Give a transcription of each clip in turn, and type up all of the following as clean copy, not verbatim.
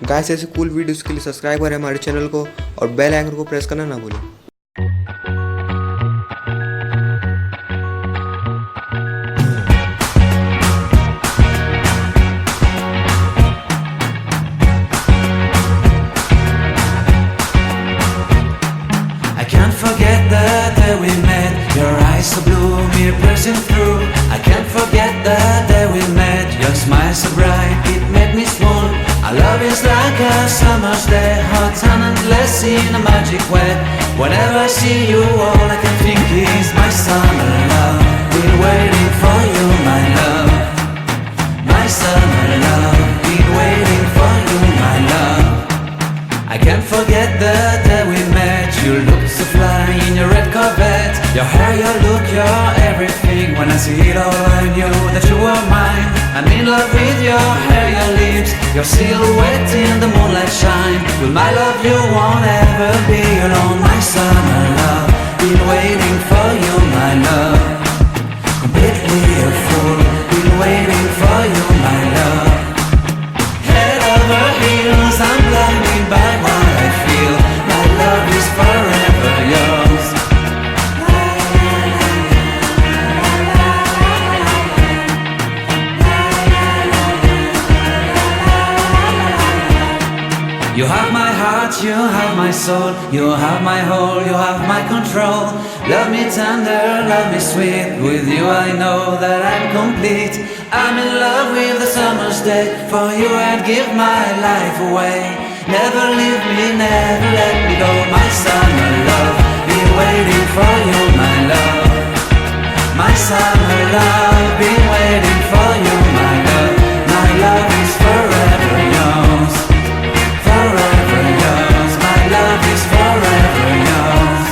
Guys ऐसे cool videos के लिए सब्सक्राइब करें हमारे चैनल को और बेल आइकन को प्रेस करना ना भूलें। I can't forget the day we met. Your eyes so blue, me piercing through. I can't forget the day we met. Your smile so bright, it made me swoon. Our love is like a summer's day, hot and endless in a magic way. Whenever I see you, all I can think is my summer love. Been waiting for you, my love. My summer love. Been waiting for you, my love. I can't forget the day we met. You looked so fly in your red Corvette. Your hair, your look, your everything. When I see it all, I knew that you were mine. I'm in love with your hair, your lips, your silhouette in the moonlight shine. With my love you won't ever be alone. My summer love, been waiting for you, my love. Completely a fool, been waiting for you, my love. Head over heels, I'm blinded by what I feel. My love is forever yours. You have my heart, you have my soul, you have my whole, you have my control. Love me tender, love me sweet. With you I know that I'm complete. I'm in love with the summer's day. For you I'd give my life away. Never leave me, never let me go. My summer love, been waiting for you, my love. My summer love, been waiting for you, my love. My love is forever yours. Forever yours, my love is forever yours.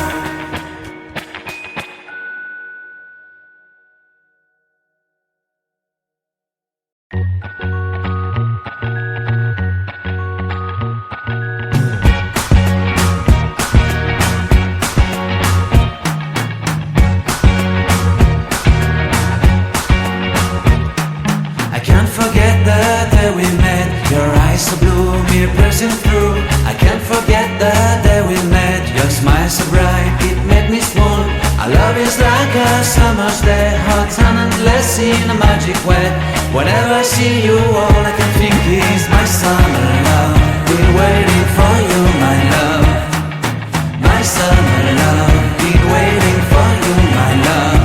I can't forget the day we met. Your eyes so blue, me piercing through. I can't forget the day we met. Your smile so bright, it made me swoon. Our love is like a summer's day, hot and endless in a magic way. Whenever I see you, all I can think is my summer love. Been waiting for you, my love. My summer love. Been waiting for you, my love.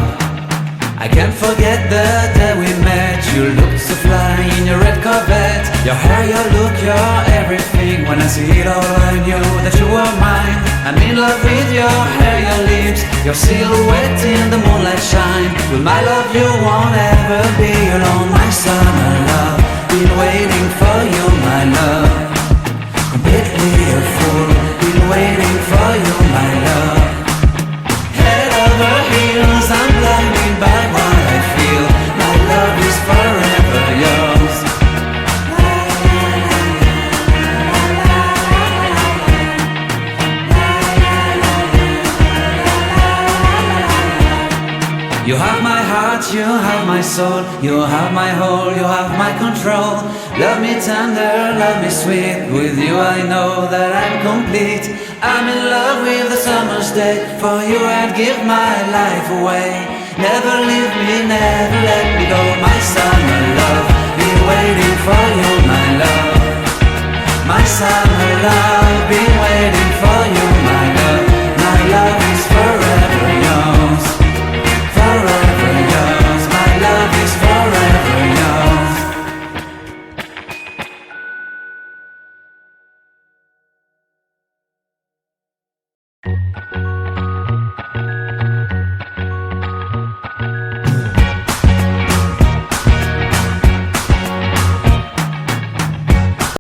I can't forget the day we met. You looked so fly in your red Corvette. Your hair, your look, your everything. When I see it all, I knew that you were mine. I'm in love with your hair, your lips, your silhouette in the moonlight shine. With my love you won't ever be alone. My summer love, been waiting for you, my love. Completely a fool, been waiting for you, my love. Head over heels, I'm blinded by what I feel. My love is forever yours. You have my heart, you have my soul, you have my whole, you have my control. Love me tender, love me sweet. With you I know that I'm complete. I'm in love with the summer's day. For you I'd give my life away. Never leave me, never let me go. My summer love, been waiting for you, my love. My summer love.